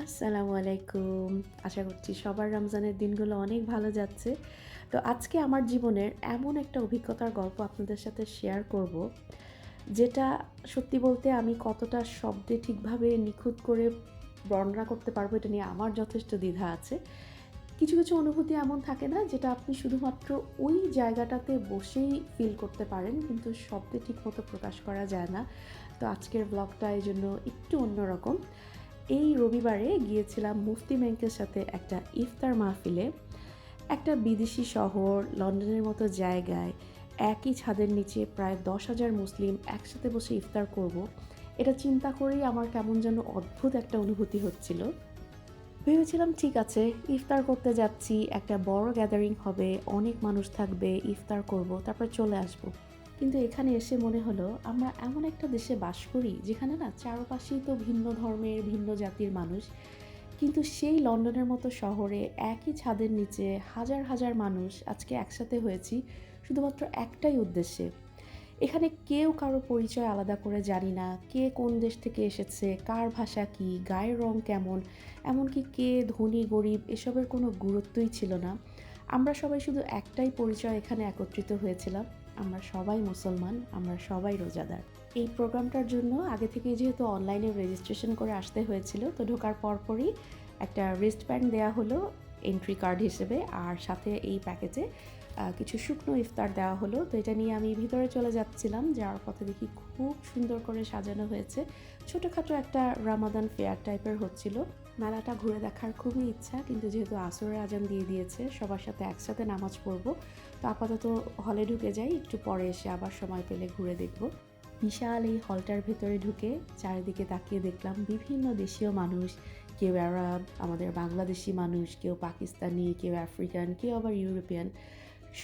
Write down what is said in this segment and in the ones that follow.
আসসালামু আলাইকুম। আশা করছি সবার রমজানের দিনগুলো অনেক ভালো যাচ্ছে। তো আজকে আমার জীবনের এমন একটা অভিজ্ঞতার গল্প আপনাদের সাথে শেয়ার করব, যেটা সত্যি বলতে আমি কতটা শব্দে ঠিকভাবে নিখুঁত করে বর্ণনা করতে পারবো এটা নিয়ে আমার যথেষ্ট দ্বিধা আছে। কিছু, কিছু অনুভূতি এমন থাকে না যেটা আপনি শুধুমাত্র ওই জায়গাটাতে বসেই ফিল করতে পারেন, কিন্তু শব্দে ঠিকমতো প্রকাশ করা যায় না। তো আজকের ব্লগটা এজন্য একটু অন্যরকম। এই রবিবারে গিয়েছিলাম মুফতি ব্যাংকের সাথে একটা ইফতার মাহফিলে। একটা বিদেশি শহর লন্ডনের মতো জায়গায় একই ছাদের নিচে প্রায় 10,000 মুসলিম একসাথে বসে ইফতার করব, এটা চিন্তা করেই আমার কেমন যেন অদ্ভুত একটা অনুভূতি হচ্ছিল। ভেবেছিলাম ঠিক আছে, ইফতার করতে যাচ্ছি, একটা বড় গ্যাদারিং হবে, অনেক মানুষ থাকবে, ইফতার করব, তারপর চলে আসব। কিন্তু এখানে এসে মনে হলো আমরা এমন একটা দেশে বাস করি যেখানে না চারপাশেই তো ভিন্ন ধর্মের ভিন্ন জাতির মানুষ, কিন্তু সেই লন্ডনের মতো শহরে একই ছাদের নিচে হাজার হাজার মানুষ আজকে একসাথে হয়েছি শুধুমাত্র একটাই উদ্দেশ্যে। এখানে কেউ কারো পরিচয় আলাদা করে জানি না, কে কোন দেশ থেকে এসেছে, কার ভাষা কী, গায়ের রং কেমন, এমনকি কে ধনী গরিব এসবের কোনো গুরুত্বই ছিল না। আমরা সবাই শুধু একটাই পরিচয় এখানে একত্রিত হয়েছিলাম, আমরা সবাই মুসলমান, আমরা সবাই রোজাদার। এই প্রোগ্রামটার জন্য আগে থেকেই যেহেতু অনলাইনে রেজিস্ট্রেশন করে আসতে হয়েছিল, তো ঢোকার পরপরই একটা রিস্ট ব্যান্ড দেওয়া হলো এন্ট্রি কার্ড হিসেবে, আর সাথে এই প্যাকেজে কিছু শুকনো ইফতার দেওয়া হলো। তো এটা নিয়ে আমি ভিতরে চলে যাচ্ছিলাম, যাওয়ার পথে দেখি খুব সুন্দর করে সাজানো হয়েছে, ছোটোখাটো একটা রামাদান ফেয়ার টাইপের হচ্ছিল। মেলাটা ঘুরে দেখার খুবই ইচ্ছা, কিন্তু যেহেতু আসরের আজান দিয়ে দিয়েছে, সবার সাথে একসাথে নামাজ পড়বো, তো আপাতত হলে ঢুকে যাই, একটু পরে এসে আবার সময় পেলে ঘুরে দেখব। বিশাল এই হলটার ভেতরে ঢুকে চারিদিকে তাকিয়ে দেখলাম বিভিন্ন দেশীয় মানুষ, কেউ আরব, আমাদের বাংলাদেশি মানুষ, কেউ পাকিস্তানি, কেউ আফ্রিকান, কেউ আবার ইউরোপিয়ান,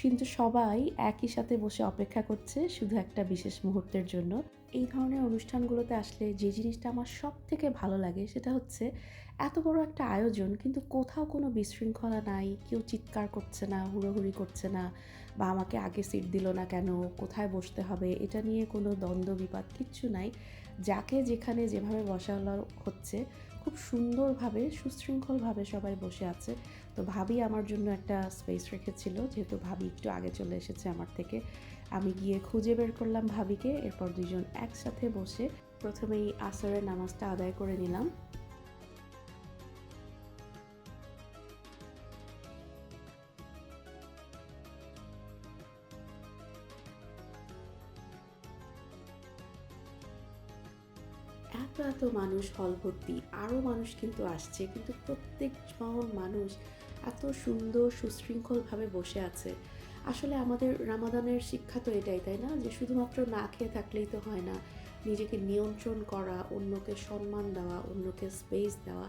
কিন্তু সবাই একই সাথে বসে অপেক্ষা করছে শুধু একটা বিশেষ মুহূর্তের জন্য। এই ধরনের অনুষ্ঠানগুলোতে আসলে যে জিনিসটা আমার সব থেকে ভালো লাগে সেটা হচ্ছে এত বড় একটা আয়োজন, কিন্তু কোথাও কোনো বিশৃঙ্খলা নাই, কেউ চিৎকার করছে না, হুড়োহুড়ি করছে না, বা আমাকে আগে সিট দিল না কেন, কোথায় বসতে হবে এটা নিয়ে কোনো দ্বন্দ্ব বিবাদ কিচ্ছু নাই। যাকে যেখানে যেভাবে বসানো হচ্ছে খুব সুন্দরভাবে সুশৃঙ্খলভাবে সবাই বসে আছে। তো ভাবি আমার জন্য একটা স্পেস রেখেছিল, যেহেতু ভাবি একটু আগে চলে এসেছে আমার থেকে। আমি গিয়ে খুঁজে বের করলাম ভাবিকে, এরপর দুজন একসাথে বসে প্রথমেই আসরের নামাজটা আদায় করে নিলাম। এত এত মানুষ হল ভর্তি, আরও মানুষ কিন্তু আসছে, কিন্তু প্রত্যেকজন মানুষ এত সুন্দর সুশৃঙ্খলভাবে বসে আছে। আসলে আমাদের রামাদানের শিক্ষা তো এটাই, তাই না, যে শুধুমাত্র না খেয়ে থাকলেই তো হয় না, নিজেকে নিয়ন্ত্রণ করা, অন্যকে সম্মান দেওয়া, অন্যকে স্পেস দেওয়া,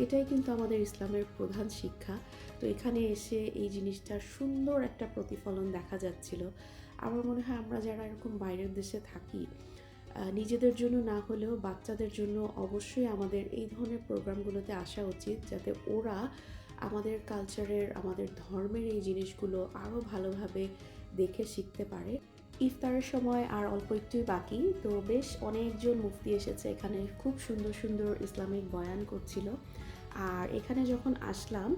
এটাই কিন্তু আমাদের ইসলামের প্রধান শিক্ষা। তো এখানে এসে এই জিনিসটার সুন্দর একটা প্রতিফলন দেখা যাচ্ছিল। আমার মনে হয় আমরা যারা এরকম বাইরের দেশে থাকি, নিজেদের জন্য না হলেও বাচ্চাদের জন্য অবশ্যই আমাদের এই ধরনের প্রোগ্রামগুলোতে আসা উচিত, যাতে ওরা আমাদের কালচারের, আমাদের ধর্মের এই জিনিসগুলো আরও ভালোভাবে দেখে শিখতে পারে। ইফতারের সময় আর অল্প একটুই বাকি, তো বেশ অনেকজন মুফতি এসেছে এখানে, খুব সুন্দর সুন্দর ইসলামিক বয়ান করছিল। আর এখানে যখন আসলাম,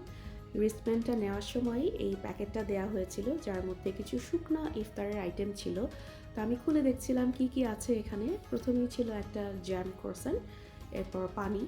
রিস্টব্যান্ডটা নেওয়ার সময় এই প্যাকেটটা দেওয়া হয়েছিল, যার মধ্যে কিছু শুকনা ইফতারের আইটেম ছিল। তো আমি খুলে দেখছিলাম কি কি আছে এখানে। প্রথমেই ছিল একটা জ্যাম ক্রোসান, এরপর পানি,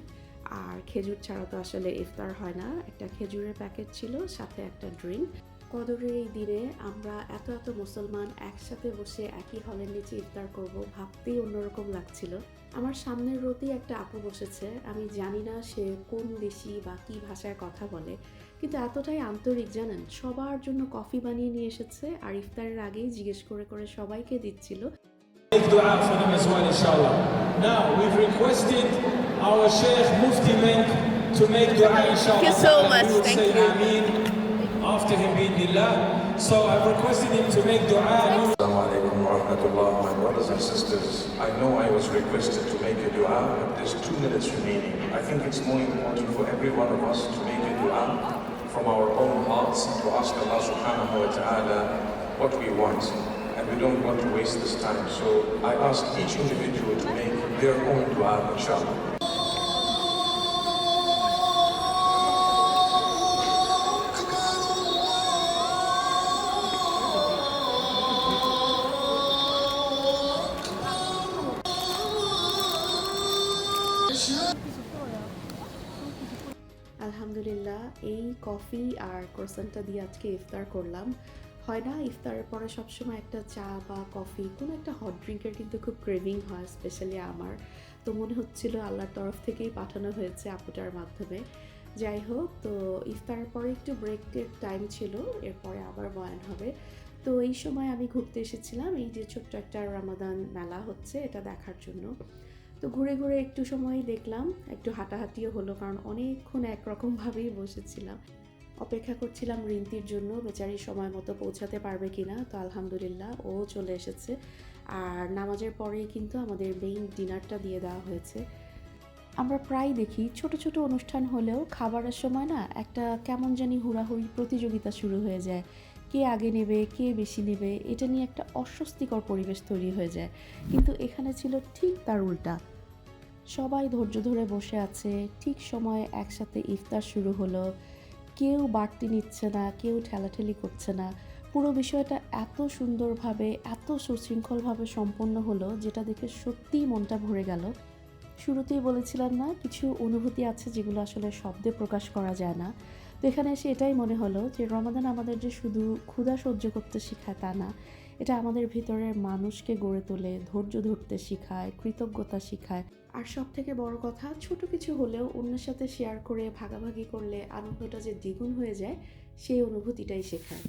আর খেজুর ছাড়া তো আসলে ইফতার হয় না, একটা খেজুরের প্যাকেট ছিল, সাথে একটা ড্রিঙ্ক। কদরের এই দিনে আমরা এত এত মুসলমান একসাথে বসে একই হলের নিচে ইফতার করব, ভাবতেই অন্যরকম লাগছিল। আমার সামনের রোতেই একটা আপু বসেছে, আমি জানি না সে কোন দেশি বা কী ভাষায় কথা বলে, কিন্তু এতটাই আন্তরিক জানেন, সবার জন্য কফি বানিয়ে নিয়ে এসেছে, আর ইফতারের আগেই জিজ্ঞেস করে করে সবাইকে দিচ্ছিল। Make dua for them as well, inshallah. Now, we've requested our Sheikh Mufti Menk to make dua, inshallah. Thank you so much. We will Thank say you. Ameen after him, bi'idhnillah. So I've requested him to make dua. Assalamu alaikum wa rahmatullah. My brothers and sisters, I know I was requested to make a dua, but there's 2 minutes remaining. I think it's more important for every one of us to make a dua from our own hearts, to ask Allah subhanahu wa ta'ala what we want. And we don't want to waste this time. So I ask each individual to make their own dua, inshallah. আলহামদুলিল্লাহ এই coffee আর ক্রোসানটা দিয়ে আজকে ইফতার করলাম। হয় না ইফতারের পরে সবসময় একটা চা বা কফি কোনো একটা হট ড্রিঙ্কের কিন্তু খুব ক্রেভিং হয়, স্পেশালি আমার। তো মনে হচ্ছিল আল্লাহর তরফ থেকেই পাঠানো হয়েছে আপুটার মাধ্যমে। যাই হোক, তো ইফতারের পরে একটু ব্রেকের টাইম ছিল, এরপরে আবার বয়ান হবে। তো এই সময় আমি ঘুরতে এসেছিলাম, এই যে ছোট্ট একটা রমাদান মেলা হচ্ছে এটা দেখার জন্য। তো ঘুরে ঘুরে একটু সময় দেখলাম, একটু হাঁটাহাঁটিও হলো, কারণ অনেকক্ষণ একরকমভাবেই বসেছিলাম। অপেক্ষা করছিলাম রিন্তির জন্য, বেচারি সময় মতো পৌঁছাতে পারবে কিনা। তো আলহামদুলিল্লাহ ও চলে এসেছে। আর নামাজের পরেই কিন্তু আমাদের মেইন ডিনারটা দিয়ে দেওয়া হয়েছে। আমরা প্রায় দেখি ছোট ছোট অনুষ্ঠান হলেও খাবারের সময় না একটা কেমন জানি হুড়াহুড়ি প্রতিযোগিতা শুরু হয়ে যায়, কে আগে নেবে কে বেশি নেবে, এটা নিয়ে একটা অস্বস্তিকর পরিবেশ তৈরি হয়ে যায়। কিন্তু এখানে ছিল ঠিক তার উল্টা, সবাই ধৈর্য ধরে বসে আছে, ঠিক সময়ে একসাথে ইফতার শুরু হলো, কেউ বাড়তি নিচ্ছে না, কেউ ঠেলাঠেলি করছে না। পুরো বিষয়টা এত সুন্দরভাবে এত সুশৃঙ্খলভাবে সম্পন্ন হলো, যেটা দেখে সত্যিই মনটা ভরে গেল। শুরুতেই বলেছিলাম না, কিছু অনুভূতি আছে যেগুলো আসলে শব্দে প্রকাশ করা যায় না। তো এখানে এসে এটাই মনে হলো যে রমাদান আমাদের যে শুধু ক্ষুধা সহ্য করতে শেখায় তা না, এটা আমাদের ভিতরের মানুষকে গড়ে তোলে, ধৈর্য ধরতে শেখায়, কৃতজ্ঞতা শেখায়। আর সব থেকে বড় কথা, ছোট কিছু হলেও অন্যের সাথে শেয়ার করে ভাগাভাগি করলে আনন্দটা যে দ্বিগুণ হয়ে যায়, সেই অনুভূতিটাই শেখায়।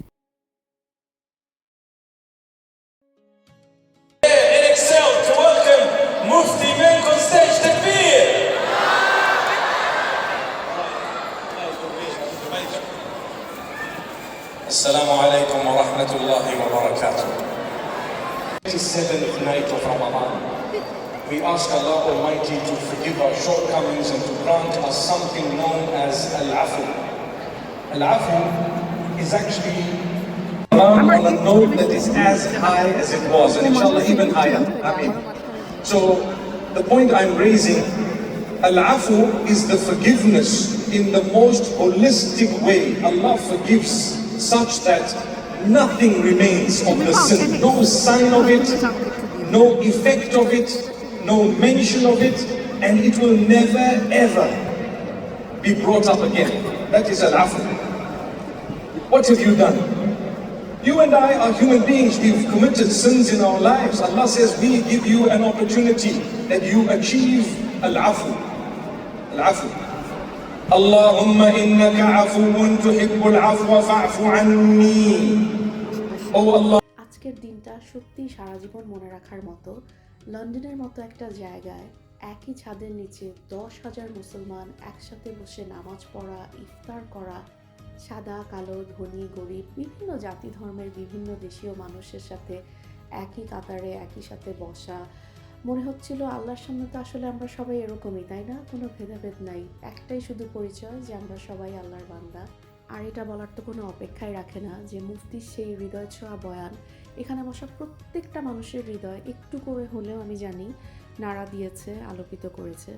In Excel to welcome Mufti Menk on stage. Takbir! Assalamu alaikum wa rahmatullahi wa barakatuh. 27th night of Ramadan. We ask Allah Almighty to forgive our shortcomings and to grant us something known as Al-Afu. Al-Afu is actually on a note that is as high as it was, and inshallah even higher. I mean, so the point I'm raising, Al-Afu is the forgiveness in the most holistic way. Allah forgives such that nothing remains of the sin, no sign of it, no effect of it, no mention of it, and it will never ever be brought up again. That is Al-Afu. What have you done? You and I are human beings. We've committed sins in our lives. Allah says we give you an opportunity that you achieve Al-Afu. Al-Afu. Allahumma innaka afuwun tuhibbul afwa fa'fu anni. Oh Allah. আজকের দিনটা সত্যিই সারা জীবন মনে রাখার মতো। লন্ডনের মতো একটা জায়গায় একই ছাদের নিচে 10,000 মুসলমান একসাথে বসে নামাজ পড়া, ইফতার করা, সাদা কালো ধনী গরিব বিভিন্ন জাতি ধর্মের বিভিন্ন দেশীয় মানুষের সাথে একই কাতারে একই সাথে বসা। মনে হচ্ছিল আল্লাহর সামনে তো আসলে আমরা সবাই এরকমই, তাই না? কোনো ভেদাভেদ নাই, একটাই শুধু পরিচয় যে আমরা সবাই আল্লাহর বান্দা। আর এটা বলার তো কোনো অপেক্ষাই রাখে না যে মুফতির সেই হৃদয় ছোঁয়া বয়ান এখানে বসা প্রত্যেকটা মানুষের হৃদয় একটু করে হলেও আমি জানি নাড়া দিয়েছে, আলোকিত করেছে।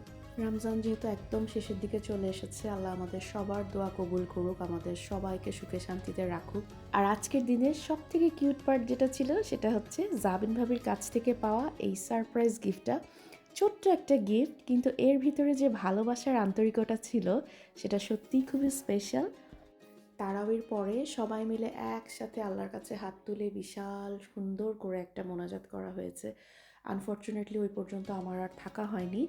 রমজান যেহেতু একদম শেষের দিকে চলে এসেছে, আল্লাহ আমাদের সবার দোয়া কবুল করুক, আমাদের সবাইকে সুখে শান্তিতে রাখুক। আর আজকের দিনের সব থেকে কিউট পার্ট যেটা ছিল সেটা হচ্ছে জাবিন ভাবির কাছ থেকে পাওয়া এই সারপ্রাইজ গিফটটা। ছোট্ট একটা গিফট, কিন্তু এর ভিতরে যে ভালোবাসার আন্তরিকতা ছিল সেটা সত্যিই খুবই স্পেশাল। তারাবির পরে সবাই মিলে একসাথে আল্লাহর কাছে হাত তুলে বিশাল সুন্দর করে একটা মোনাজাত করা হয়েছে। আনফর্চুনেটলি ওই পর্যন্ত আমার আর থাকা হয়নি।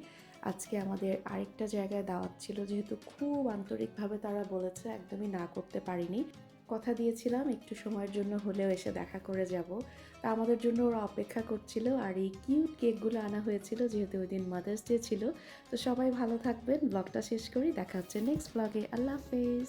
আজকে আমাদের আরেকটা জায়গায় দাওয়াত ছিল, যেহেতু খুব আন্তরিকভাবে তারা বলেছে, একদমই না করতে পারিনি। কথা দিয়েছিলাম একটু সময়ের জন্য হলেও এসে দেখা করে যাব। তা আমাদের জন্য ওরা অপেক্ষা করছিল, আর এই কিউট কেকগুলো আনা হয়েছিল যেহেতু ওই দিন মাদার্স ডে ছিল। তো সবাই ভালো থাকবেন, ব্লগটা শেষ করি, দেখা হচ্ছে নেক্সট ব্লগে। আল্লাহ হাফেজ।